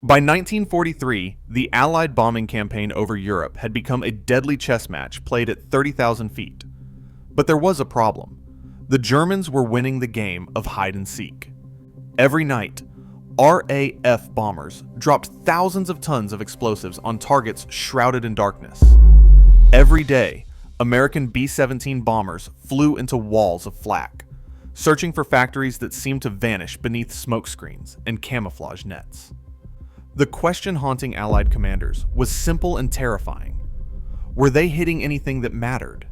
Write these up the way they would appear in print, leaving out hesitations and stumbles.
By 1943, the Allied bombing campaign over Europe had become a deadly chess match played at 30,000 feet. But there was a problem. The Germans were winning the game of hide and seek. Every night, RAF bombers dropped thousands of tons of explosives on targets shrouded in darkness. Every day, American B-17 bombers flew into walls of flak, searching for factories that seemed to vanish beneath smoke screens and camouflage nets. The question haunting Allied commanders was simple and terrifying. Were they hitting anything that mattered?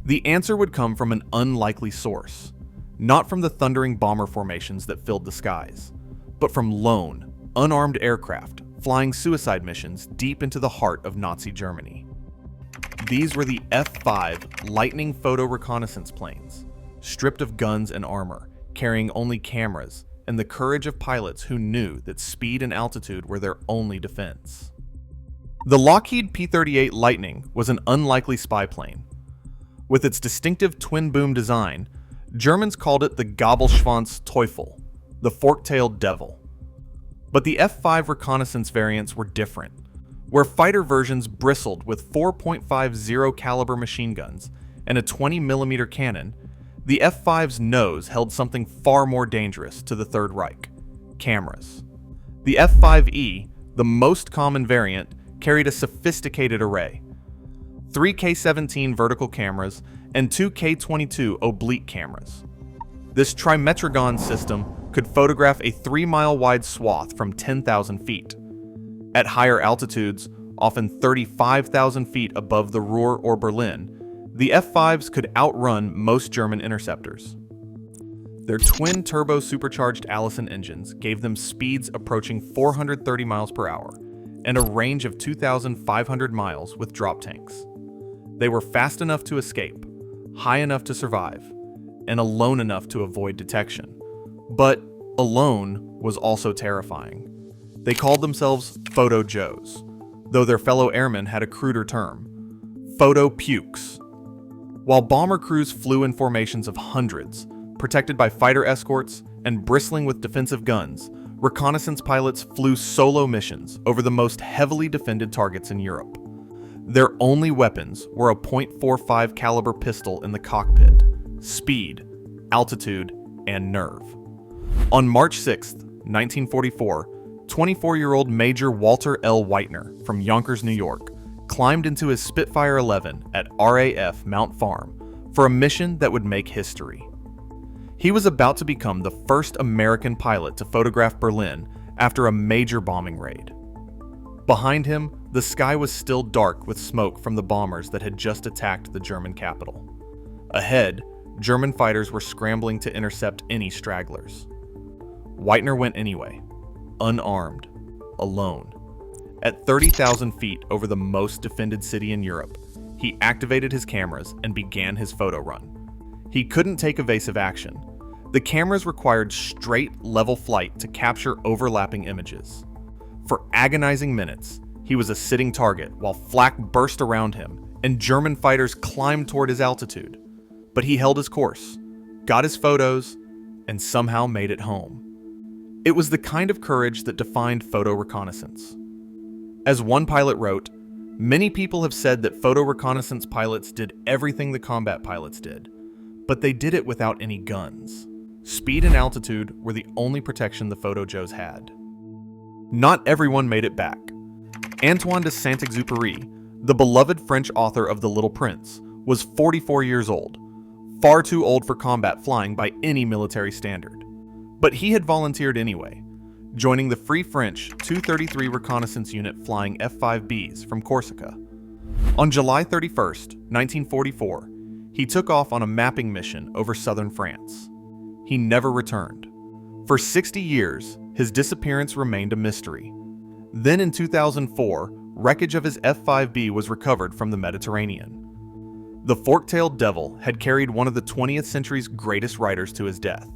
The answer would come from an unlikely source, not from the thundering bomber formations that filled the skies, but from lone, unarmed aircraft flying suicide missions deep into the heart of Nazi Germany. These were the F-5 Lightning photo reconnaissance planes, stripped of guns and armor, carrying only cameras, and the courage of pilots who knew that speed and altitude were their only defense. The Lockheed P-38 Lightning was an unlikely spy plane. With its distinctive twin-boom design, Germans called it the Gabelschwanz Teufel, the fork-tailed devil. But the F-5 reconnaissance variants were different, where fighter versions bristled with 4.50 caliber machine guns and a 20mm cannon. The F-5's nose held something far more dangerous to the Third Reich: cameras. The F-5E, the most common variant, carried a sophisticated array: 3 K-17 vertical cameras and 2 K-22 oblique cameras. This trimetragon system could photograph a 3-mile-wide swath from 10,000 feet. At higher altitudes, often 35,000 feet above the Ruhr or Berlin, the F-5s could outrun most German interceptors. Their twin-turbo supercharged Allison engines gave them speeds approaching 430 miles per hour and a range of 2,500 miles with drop tanks. They were fast enough to escape, high enough to survive, and alone enough to avoid detection. But alone was also terrifying. They called themselves Photo Joes, though their fellow airmen had a cruder term: Photo Pukes. While bomber crews flew in formations of hundreds, protected by fighter escorts and bristling with defensive guns, reconnaissance pilots flew solo missions over the most heavily defended targets in Europe. Their only weapons were a .45 caliber pistol in the cockpit, speed, altitude, and nerve. On March 6, 1944, 24-year-old Major Walter L. Weitner from Yonkers, New York, climbed into his Spitfire 11 at RAF Mount Farm for a mission that would make history. He was about to become the first American pilot to photograph Berlin after a major bombing raid. Behind him, the sky was still dark with smoke from the bombers that had just attacked the German capital. Ahead, German fighters were scrambling to intercept any stragglers. Weitner went anyway, unarmed, alone. At 30,000 feet over the most defended city in Europe, he activated his cameras and began his photo run. He couldn't take evasive action. The cameras required straight, level flight to capture overlapping images. For agonizing minutes, he was a sitting target while flak burst around him and German fighters climbed toward his altitude. But he held his course, got his photos, and somehow made it home. It was the kind of courage that defined photo reconnaissance. As one pilot wrote, "Many people have said that photo reconnaissance pilots did everything the combat pilots did, but they did it without any guns. Speed and altitude were the only protection the Photo Joes had." Not everyone made it back. Antoine de Saint-Exupéry, the beloved French author of The Little Prince, was 44 years old, far too old for combat flying by any military standard. But he had volunteered anyway, joining the Free French 233 Reconnaissance Unit flying F-5Bs from Corsica. On July 31st, 1944, he took off on a mapping mission over southern France. He never returned. For 60 years, his disappearance remained a mystery. Then in 2004, wreckage of his F-5B was recovered from the Mediterranean. The fork-tailed devil had carried one of the 20th century's greatest writers to his death,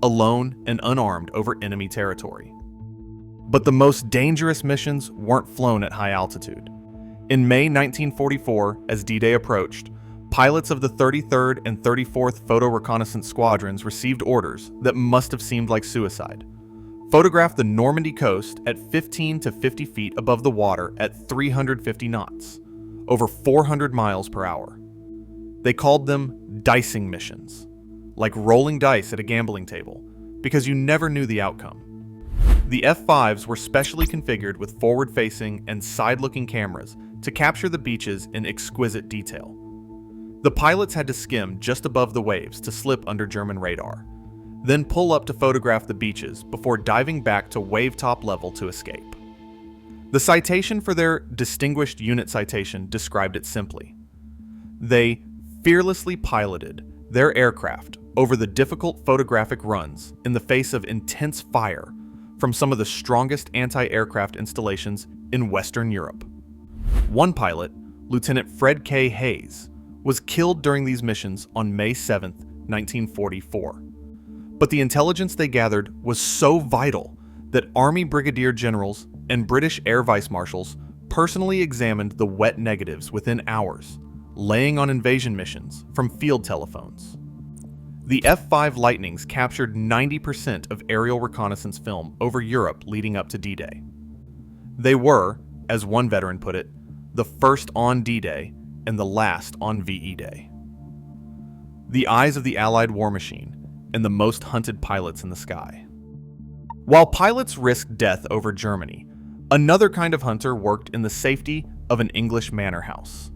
alone and unarmed over enemy territory. But the most dangerous missions weren't flown at high altitude. In May 1944, as D-Day approached, pilots of the 33rd and 34th Photo Reconnaissance Squadrons received orders that must have seemed like suicide. photographed the Normandy coast at 15 to 50 feet above the water at 350 knots, over 400 miles per hour. They called them dicing missions, like rolling dice at a gambling table, because you never knew the outcome. The F-5s were specially configured with forward-facing and side-looking cameras to capture the beaches in exquisite detail. The pilots had to skim just above the waves to slip under German radar, then pull up to photograph the beaches before diving back to wave-top level to escape. The citation for their distinguished unit citation described it simply. They fearlessly piloted their aircraft over the difficult photographic runs in the face of intense fire from some of the strongest anti-aircraft installations in Western Europe. One pilot, Lieutenant Fred K. Hayes, was killed during these missions on May 7, 1944. But the intelligence they gathered was so vital that Army brigadier generals and British air vice marshals personally examined the wet negatives within hours, laying on invasion missions from field telephones. The F-5 Lightnings captured 90% of aerial reconnaissance film over Europe leading up to D-Day. They were, as one veteran put it, the first on D-Day and the last on VE Day. The eyes of the Allied war machine and the most hunted pilots in the sky. While pilots risked death over Germany, another kind of hunter worked in the safety of an English manor house.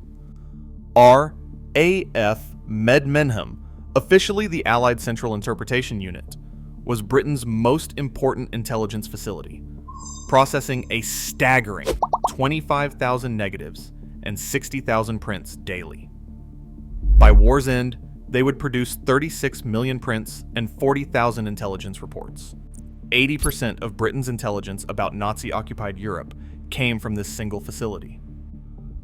RAF Medmenham, officially the Allied Central Interpretation Unit, was Britain's most important intelligence facility, processing a staggering 25,000 negatives and 60,000 prints daily. By war's end, they would produce 36 million prints and 40,000 intelligence reports. 80% of Britain's intelligence about Nazi-occupied Europe came from this single facility.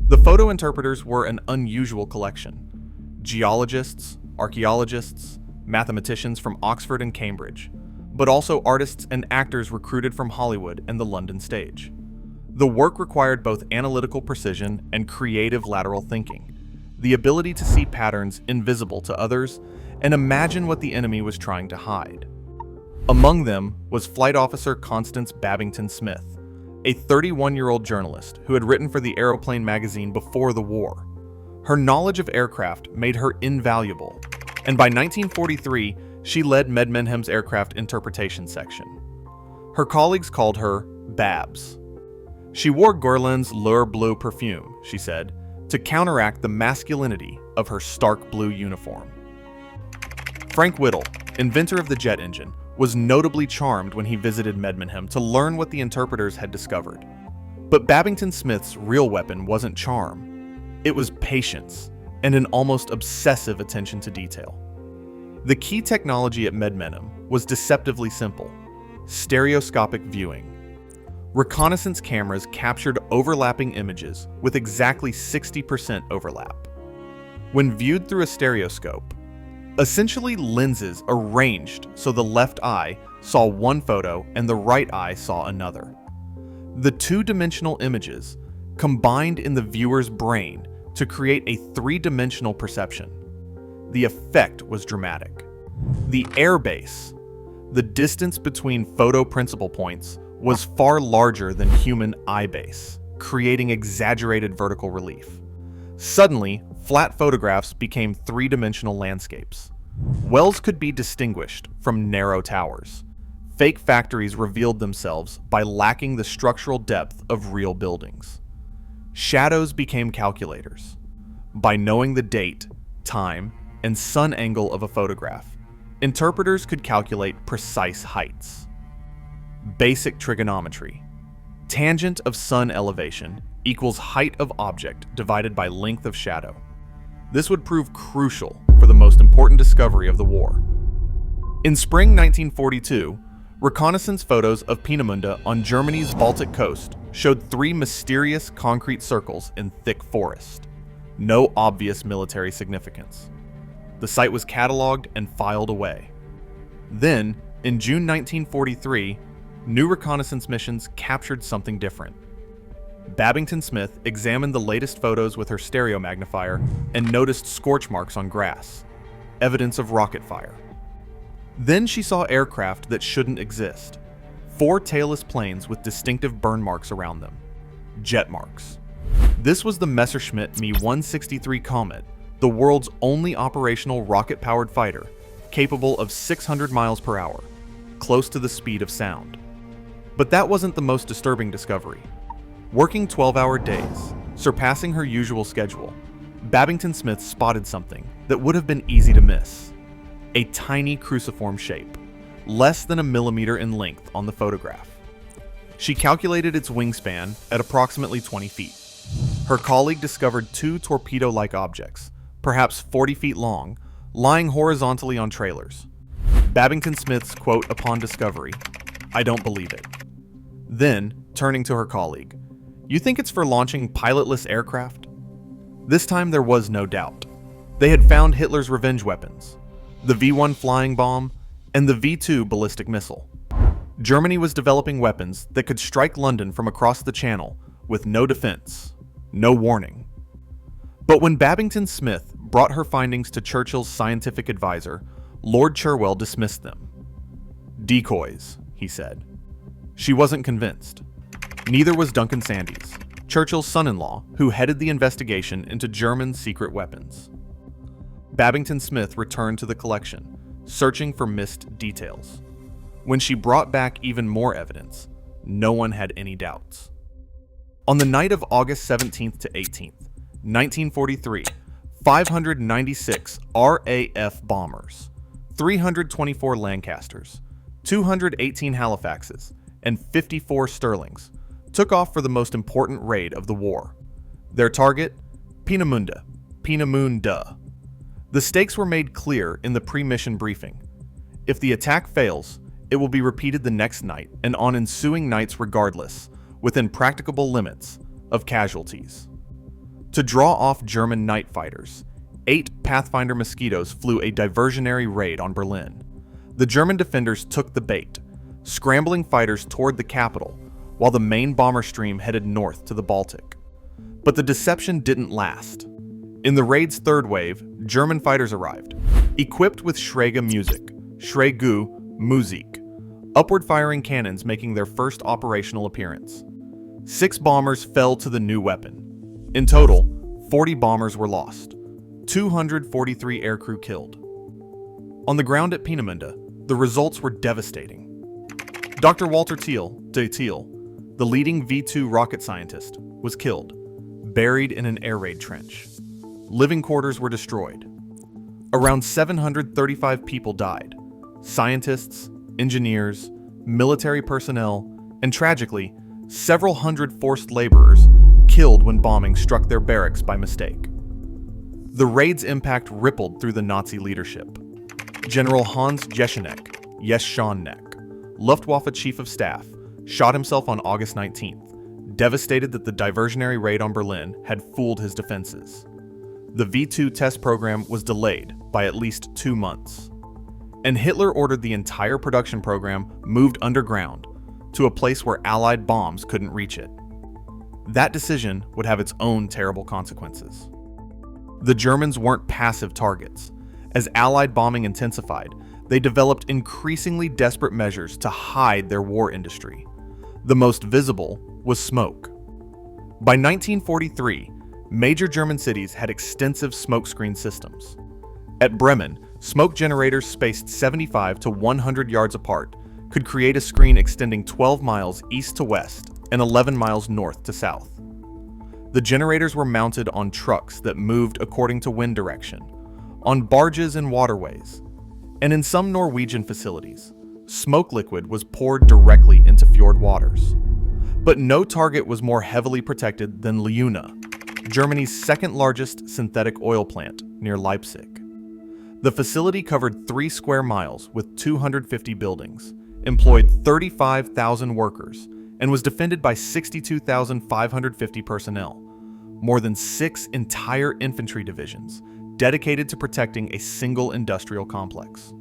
The photo interpreters were an unusual collection. Geologists, archaeologists, mathematicians from Oxford and Cambridge, but also artists and actors recruited from Hollywood and the London stage. The work required both analytical precision and creative lateral thinking, the ability to see patterns invisible to others and imagine what the enemy was trying to hide. Among them was Flight Officer Concealment Babington Smith, a 31-year-old journalist who had written for the Aeroplane magazine before the war. Her knowledge of aircraft made her invaluable, and by 1943, she led Medmenham's aircraft interpretation section. Her colleagues called her Babs. She wore Guerlain's Leur Bleu perfume, she said, to counteract the masculinity of her stark blue uniform. Frank Whittle, inventor of the jet engine, was notably charmed when he visited Medmenham to learn what the interpreters had discovered. But Babington Smith's real weapon wasn't charm. It was patience and an almost obsessive attention to detail. The key technology at Medmenham was deceptively simple: stereoscopic viewing. Reconnaissance cameras captured overlapping images with exactly 60% overlap. When viewed through a stereoscope, essentially lenses arranged so the left eye saw one photo and the right eye saw another. The two-dimensional images combined in the viewer's brain to create a three-dimensional perception. The effect was dramatic. The airbase, the distance between photo principal points, was far larger than human eye base, creating exaggerated vertical relief. Suddenly, flat photographs became three-dimensional landscapes. Wells could be distinguished from narrow towers. Fake factories revealed themselves by lacking the structural depth of real buildings. Shadows became calculators. By knowing the date, time, and sun angle of a photograph, interpreters could calculate precise heights. Basic trigonometry. Tangent of sun elevation equals height of object divided by length of shadow. This would prove crucial for the most important discovery of the war. In spring 1942, reconnaissance photos of Peenemünde on Germany's Baltic coast showed three mysterious concrete circles in thick forest. No obvious military significance. The site was cataloged and filed away. Then, in June 1943, new reconnaissance missions captured something different. Babington Smith examined the latest photos with her stereo magnifier and noticed scorch marks on grass, evidence of rocket fire. Then she saw aircraft that shouldn't exist, 4 tailless planes with distinctive burn marks around them. Jet marks. This was the Messerschmitt Me-163 Comet, the world's only operational rocket-powered fighter, capable of 600 miles per hour, close to the speed of sound. But that wasn't the most disturbing discovery. Working 12-hour days, surpassing her usual schedule, Babington Smith spotted something that would have been easy to miss. A tiny cruciform shape, less than a millimeter in length on the photograph. She calculated its wingspan at approximately 20 feet. Her colleague discovered 2 torpedo-like objects, perhaps 40 feet long, lying horizontally on trailers. Babington Smith's quote upon discovery, "I don't believe it." Then, turning to her colleague, "You think it's for launching pilotless aircraft?" This time there was no doubt. They had found Hitler's revenge weapons, the V-1 flying bomb and the V-2 ballistic missile. Germany was developing weapons that could strike London from across the Channel with no defense, no warning. But when Babington Smith brought her findings to Churchill's scientific advisor, Lord Cherwell dismissed them. "Decoys," he said. She wasn't convinced. Neither was Duncan Sandys, Churchill's son-in-law, who headed the investigation into German secret weapons. Babington Smith returned to the collection, searching for missed details. When she brought back even more evidence, no one had any doubts. On the night of August 17th to 18th, 1943, 596 RAF bombers, 324 Lancasters, 218 Halifaxes, and 54 Sterlings took off for the most important raid of the war. Their target? Peenemünde. The stakes were made clear in the pre-mission briefing. If the attack fails, it will be repeated the next night and on ensuing nights regardless, within practicable limits of casualties. To draw off German night fighters, 8 Pathfinder Mosquitoes flew a diversionary raid on Berlin. The German defenders took the bait, scrambling fighters toward the capital, while the main bomber stream headed north to the Baltic. But the deception didn't last. In the raid's third wave, German fighters arrived, equipped with Schrägu Musik, upward-firing cannons making their first operational appearance. 6 bombers fell to the new weapon. In total, 40 bombers were lost, 243 aircrew killed. On the ground at Peenemünde, the results were devastating. Dr. Walter Thiel, the leading V-2 rocket scientist, was killed, buried in an air raid trench. Living quarters were destroyed. Around 735 people died: scientists, engineers, military personnel, and tragically, several hundred forced laborers killed when bombing struck their barracks by mistake. The raid's impact rippled through the Nazi leadership. General Hans Jeschneck, Luftwaffe Chief of Staff, shot himself on August 19th, devastated that the diversionary raid on Berlin had fooled his defenses. The V-2 test program was delayed by at least 2 months. And Hitler ordered the entire production program moved underground to a place where Allied bombs couldn't reach it. That decision would have its own terrible consequences. The Germans weren't passive targets. As Allied bombing intensified, they developed increasingly desperate measures to hide their war industry. The most visible was smoke. By 1943, major German cities had extensive smokescreen systems. At Bremen, smoke generators spaced 75 to 100 yards apart could create a screen extending 12 miles east to west and 11 miles north to south. The generators were mounted on trucks that moved according to wind direction, on barges and waterways, and in some Norwegian facilities, smoke liquid was poured directly into fjord waters. But no target was more heavily protected than Leuna, Germany's second-largest synthetic oil plant near Leipzig. The facility covered 3 square miles with 250 buildings, employed 35,000 workers, and was defended by 62,550 personnel, more than 6 entire infantry divisions dedicated to protecting a single industrial complex.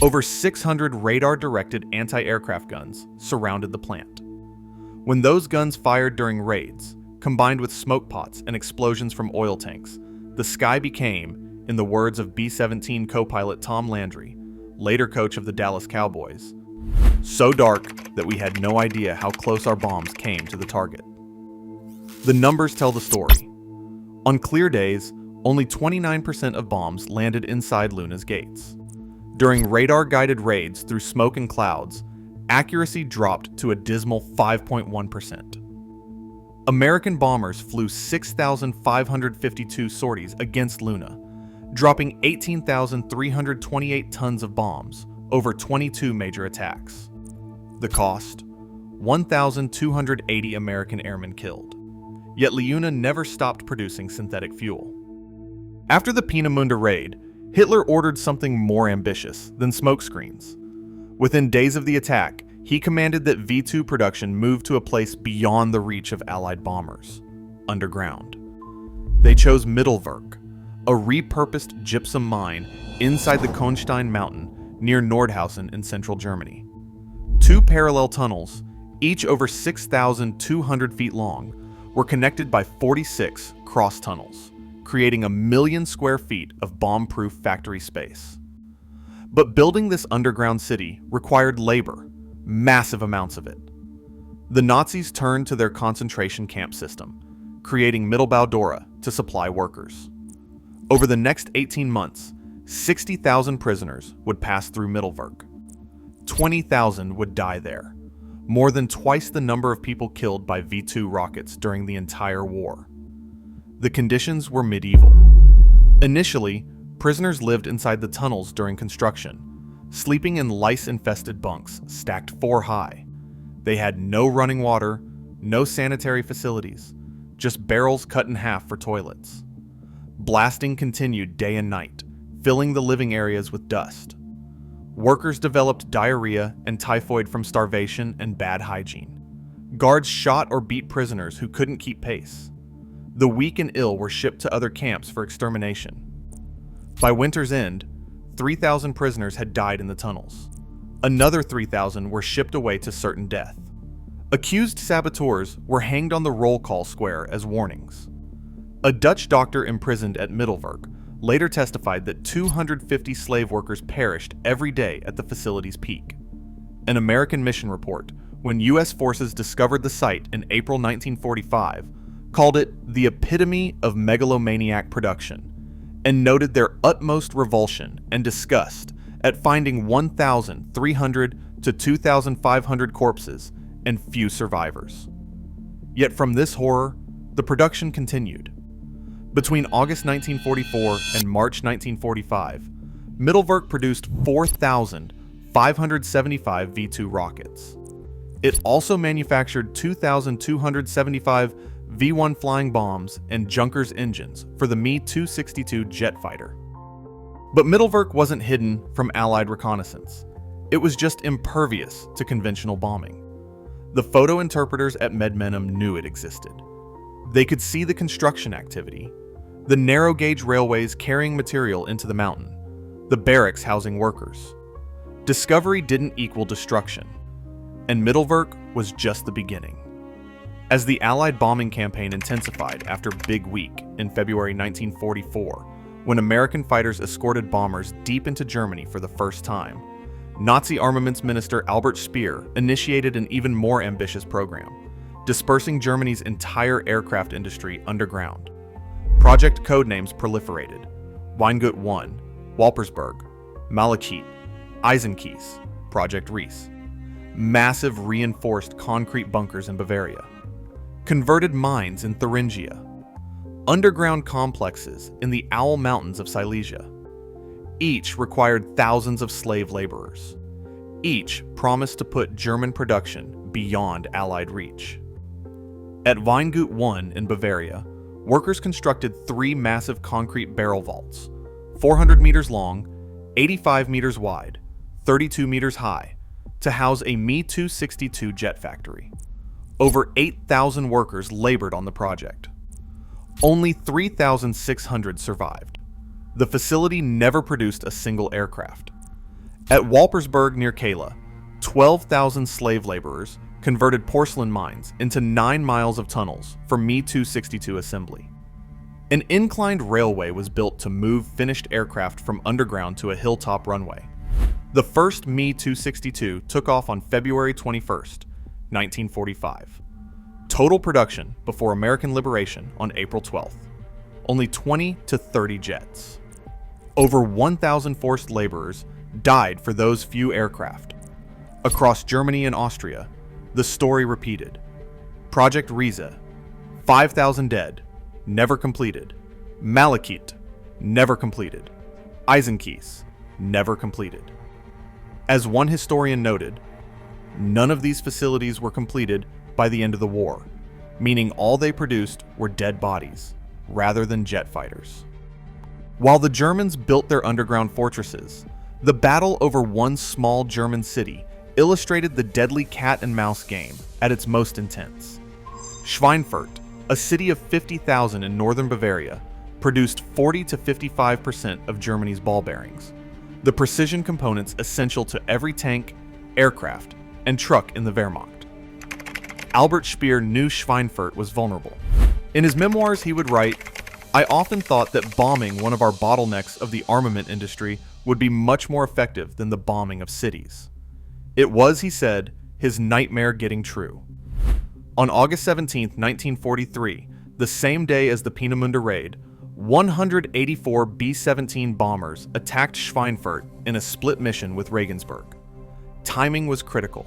Over 600 radar-directed anti-aircraft guns surrounded the plant. When those guns fired during raids, combined with smoke pots and explosions from oil tanks, the sky became, in the words of B-17 co-pilot Tom Landry, later coach of the Dallas Cowboys, so dark that we had no idea how close our bombs came to the target. The numbers tell the story. On clear days, only 29% of bombs landed inside Leuna's gates. During radar-guided raids through smoke and clouds, accuracy dropped to a dismal 5.1%. American bombers flew 6,552 sorties against Leuna, dropping 18,328 tons of bombs over 22 major attacks. The cost? 1,280 American airmen killed. Yet Leuna never stopped producing synthetic fuel. After the Peenemünde raid, Hitler ordered something more ambitious than smokescreens. Within days of the attack, he commanded that V2 production move to a place beyond the reach of Allied bombers, underground. They chose Mittelwerk, a repurposed gypsum mine inside the Konstein mountain near Nordhausen in central Germany. 2 parallel tunnels, each over 6,200 feet long, were connected by 46 cross tunnels, creating 1 million square feet of bomb-proof factory space. But building this underground city required labor, massive amounts of it. The Nazis turned to their concentration camp system, creating Mittelbau-Dora to supply workers. Over the next 18 months, 60,000 prisoners would pass through Mittelwerk. 20,000 would die there, more than twice the number of people killed by V2 rockets during the entire war. The conditions were medieval. Initially, prisoners lived inside the tunnels during construction, sleeping in lice-infested bunks stacked 4 high. They had no running water, no sanitary facilities, just barrels cut in half for toilets. Blasting continued day and night, filling the living areas with dust. Workers developed diarrhea and typhoid from starvation and bad hygiene. Guards shot or beat prisoners who couldn't keep pace. The weak and ill were shipped to other camps for extermination. By winter's end, 3,000 prisoners had died in the tunnels. Another 3,000 were shipped away to certain death. Accused saboteurs were hanged on the roll call square as warnings. A Dutch doctor imprisoned at Mittelwerk later testified that 250 slave workers perished every day at the facility's peak. An American mission report, when U.S. forces discovered the site in April 1945, called it the epitome of megalomaniac production, and noted their utmost revulsion and disgust at finding 1,300 to 2,500 corpses and few survivors. Yet from this horror, the production continued. Between August 1944 and March 1945, Mittelwerk produced 4,575 V2 rockets. It also manufactured 2,275 V1 flying bombs and Junkers engines for the Me-262 jet fighter. But Mittelwerk wasn't hidden from Allied reconnaissance. It was just impervious to conventional bombing. The photo interpreters at Medmenham knew it existed. They could see the construction activity, the narrow-gauge railways carrying material into the mountain, the barracks housing workers. Discovery didn't equal destruction, and Mittelwerk was just the beginning. As the Allied bombing campaign intensified after Big Week in February 1944, when American fighters escorted bombers deep into Germany for the first time, Nazi Armaments Minister Albert Speer initiated an even more ambitious program, dispersing Germany's entire aircraft industry underground. Project codenames proliferated: Weingut 1, Walpersberg, Malachit, Eisenkies, Project Riese. Massive reinforced concrete bunkers in Bavaria. Converted mines in Thuringia. Underground complexes in the Owl Mountains of Silesia. Each required thousands of slave laborers. Each promised to put German production beyond Allied reach. At Weingut 1 in Bavaria, workers constructed 3 massive concrete barrel vaults, 400 meters long, 85 meters wide, 32 meters high, to house a Me-262 jet factory. Over 8,000 workers labored on the project. Only 3,600 survived. The facility never produced a single aircraft. At Walpersberg near Kala, 12,000 slave laborers converted porcelain mines into 9 miles of tunnels for Me-262 assembly. An inclined railway was built to move finished aircraft from underground to a hilltop runway. The first Me-262 took off on February 21st, 1945. Total production before American liberation on April 12th. Only 20 to 30 jets. Over 1,000 forced laborers died for those few aircraft. Across Germany and Austria, the story repeated. Project Riese, 5,000 dead, never completed. Malachit, never completed. Eisenkies, never completed. As one historian noted, none of these facilities were completed by the end of the war, meaning all they produced were dead bodies, rather than jet fighters. While the Germans built their underground fortresses, the battle over one small German city illustrated the deadly cat-and-mouse game at its most intense. Schweinfurt, a city of 50,000 in northern Bavaria, produced 40 to 55% of Germany's ball bearings, the precision components essential to every tank, aircraft, and truck in the Wehrmacht. Albert Speer knew Schweinfurt was vulnerable. In his memoirs, he would write, "I often thought that bombing one of our bottlenecks of the armament industry would be much more effective than the bombing of cities." It was, he said, his nightmare getting true. On August 17, 1943, the same day as the Peenemünde raid, 184 B-17 bombers attacked Schweinfurt in a split mission with Regensburg. Timing was critical.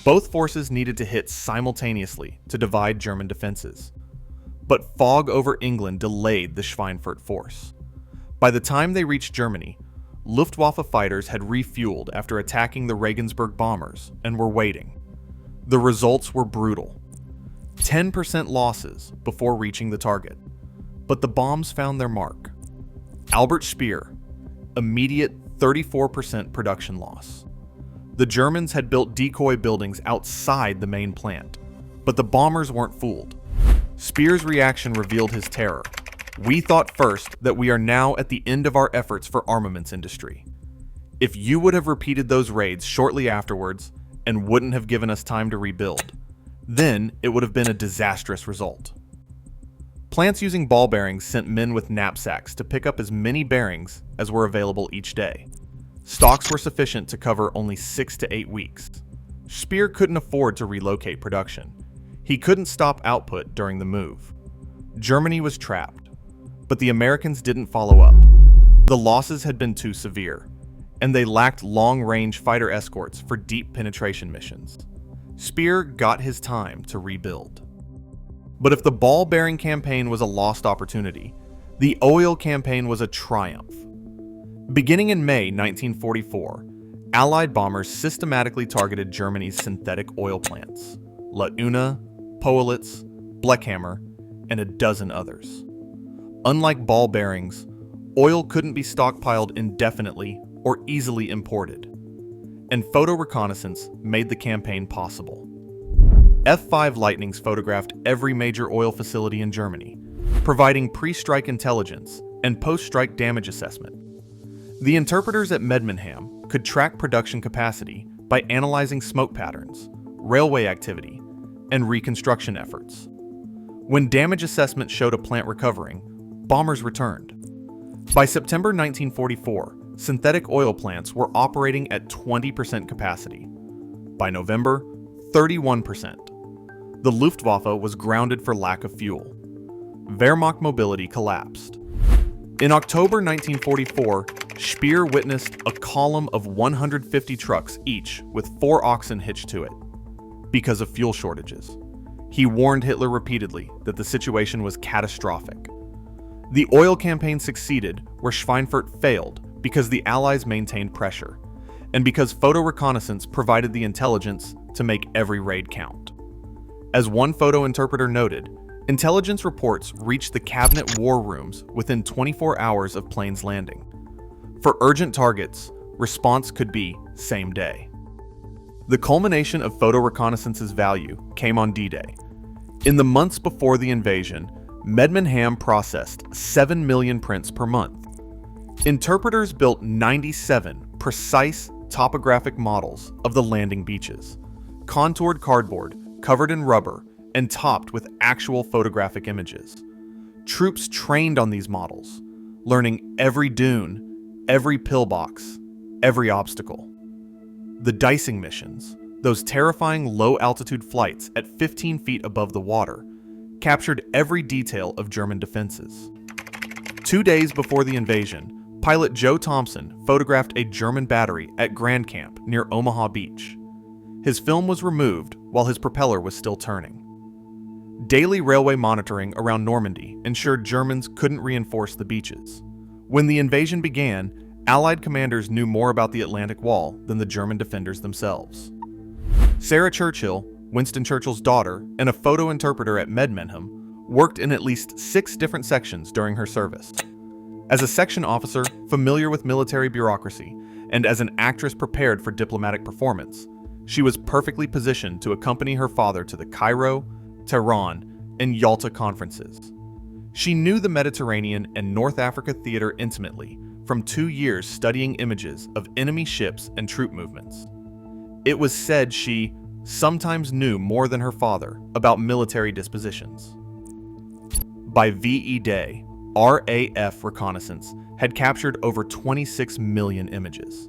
Both forces needed to hit simultaneously to divide German defenses. But fog over England delayed the Schweinfurt force. By the time they reached Germany, Luftwaffe fighters had refueled after attacking the Regensburg bombers and were waiting. The results were brutal. 10% losses before reaching the target. But the bombs found their mark. Albert Speer, immediate 34% production loss. The Germans had built decoy buildings outside the main plant, but the bombers weren't fooled. Speer's reaction revealed his terror. "We thought first that we are now at the end of our efforts for armaments industry. If you would have repeated those raids shortly afterwards and wouldn't have given us time to rebuild, then it would have been a disastrous result." Plants using ball bearings sent men with knapsacks to pick up as many bearings as were available each day. Stocks were sufficient to cover only 6 to 8 weeks. Speer couldn't afford to relocate production. He couldn't stop output during the move. Germany was trapped, but the Americans didn't follow up. The losses had been too severe, and they lacked long-range fighter escorts for deep penetration missions. Speer got his time to rebuild. But if the ball-bearing campaign was a lost opportunity, the oil campaign was a triumph. Beginning in May 1944, Allied bombers systematically targeted Germany's synthetic oil plants, Leuna, Poelitz, Bleckhammer, and a dozen others. Unlike ball bearings, oil couldn't be stockpiled indefinitely or easily imported, and photo reconnaissance made the campaign possible. F-5 Lightnings photographed every major oil facility in Germany, providing pre-strike intelligence and post-strike damage assessment. The interpreters at Medmenham could track production capacity by analyzing smoke patterns, railway activity, and reconstruction efforts. When damage assessment showed a plant recovering, bombers returned. By September 1944, synthetic oil plants were operating at 20% capacity. By November, 31%. The Luftwaffe was grounded for lack of fuel. Wehrmacht mobility collapsed. In October 1944, Speer witnessed a column of 150 trucks each with 4 oxen hitched to it because of fuel shortages. He warned Hitler repeatedly that the situation was catastrophic. The oil campaign succeeded where Schweinfurt failed because the Allies maintained pressure, and because photo reconnaissance provided the intelligence to make every raid count. As one photo interpreter noted, intelligence reports reached the cabinet war rooms within 24 hours of planes landing. For urgent targets, response could be same day. The culmination of photo reconnaissance's value came on D-Day. In the months before the invasion, Medmenham processed 7 million prints per month. Interpreters built 97 precise topographic models of the landing beaches, contoured cardboard covered in rubber and topped with actual photographic images. Troops trained on these models, learning every dune, every pillbox, every obstacle. The dicing missions, those terrifying low-altitude flights at 15 feet above the water, captured every detail of German defenses. 2 days before the invasion, pilot Joe Thompson photographed a German battery at Grand Camp near Omaha Beach. His film was removed while his propeller was still turning. Daily railway monitoring around Normandy ensured Germans couldn't reinforce the beaches. When the invasion began, Allied commanders knew more about the Atlantic Wall than the German defenders themselves. Sarah Churchill, Winston Churchill's daughter and a photo interpreter at Medmenham, worked in at least 6 different sections during her service. As a section officer familiar with military bureaucracy and as an actress prepared for diplomatic performance, she was perfectly positioned to accompany her father to the Cairo, Tehran, and Yalta conferences. She knew the Mediterranean and North Africa theater intimately from 2 years studying images of enemy ships and troop movements. It was said she sometimes knew more than her father about military dispositions. By VE Day, RAF Reconnaissance had captured over 26 million images.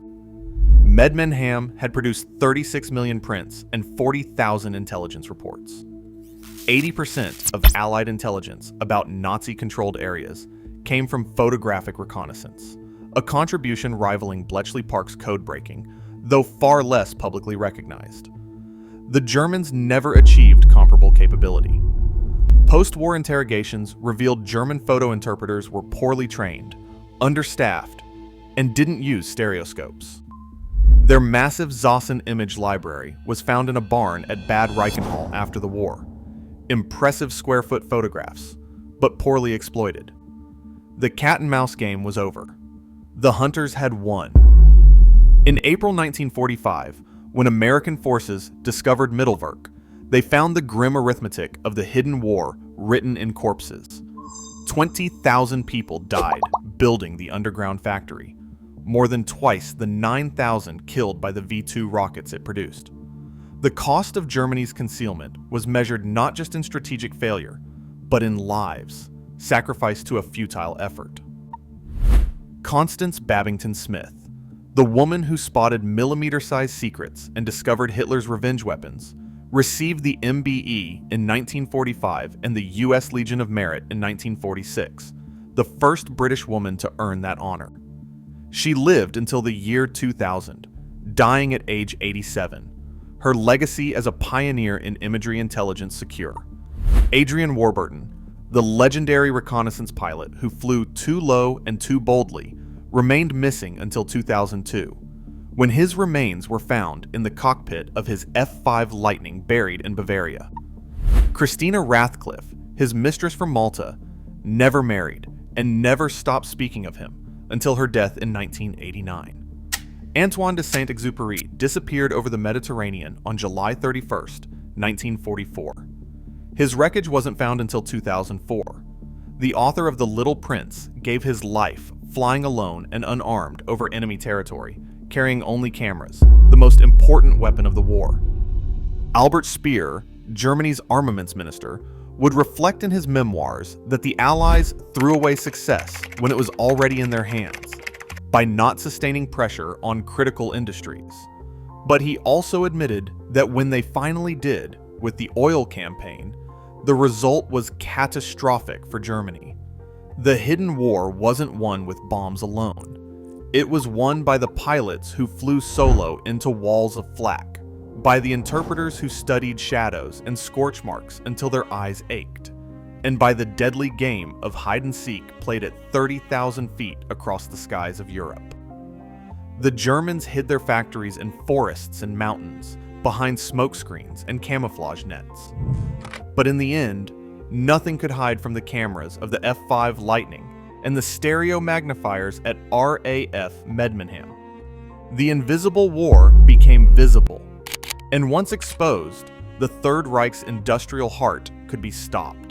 Medmenham had produced 36 million prints and 40,000 intelligence reports. 80% of Allied intelligence about Nazi-controlled areas came from photographic reconnaissance, a contribution rivaling Bletchley Park's code-breaking, though far less publicly recognized. The Germans never achieved comparable capability. Post-war interrogations revealed German photo interpreters were poorly trained, understaffed, and didn't use stereoscopes. Their massive Zossen image library was found in a barn at Bad Reichenhall after the war. Impressive square-foot photographs, but poorly exploited. The cat-and-mouse game was over. The hunters had won. In April 1945, when American forces discovered Mittelwerk, they found the grim arithmetic of the hidden war written in corpses. 20,000 people died building the underground factory, more than twice the 9,000 killed by the V-2 rockets it produced. The cost of Germany's concealment was measured not just in strategic failure, but in lives, sacrificed to a futile effort. Constance Babington Smith, the woman who spotted millimeter-sized secrets and discovered Hitler's revenge weapons, received the MBE in 1945 and the U.S. Legion of Merit in 1946, the first British woman to earn that honor. She lived until the year 2000, dying at age 87, her legacy as a pioneer in imagery intelligence secure. Adrian Warburton, the legendary reconnaissance pilot who flew too low and too boldly, remained missing until 2002, when his remains were found in the cockpit of his F-5 Lightning buried in Bavaria. Christina Rathcliffe, his mistress from Malta, never married and never stopped speaking of him until her death in 1989. Antoine de Saint-Exupéry disappeared over the Mediterranean on July 31, 1944. His wreckage wasn't found until 2004. The author of The Little Prince gave his life flying alone and unarmed over enemy territory, carrying only cameras, the most important weapon of the war. Albert Speer, Germany's armaments minister, would reflect in his memoirs that the Allies threw away success when it was already in their hands, by not sustaining pressure on critical industries. But he also admitted that when they finally did, with the oil campaign, the result was catastrophic for Germany. The hidden war wasn't won with bombs alone. It was won by the pilots who flew solo into walls of flak, by the interpreters who studied shadows and scorch marks until their eyes ached, and by the deadly game of hide-and-seek played at 30,000 feet across the skies of Europe. The Germans hid their factories in forests and mountains, behind smoke screens and camouflage nets. But in the end, nothing could hide from the cameras of the F-5 Lightning and the stereo magnifiers at RAF Medmenham. The invisible war became visible, and once exposed, the Third Reich's industrial heart could be stopped.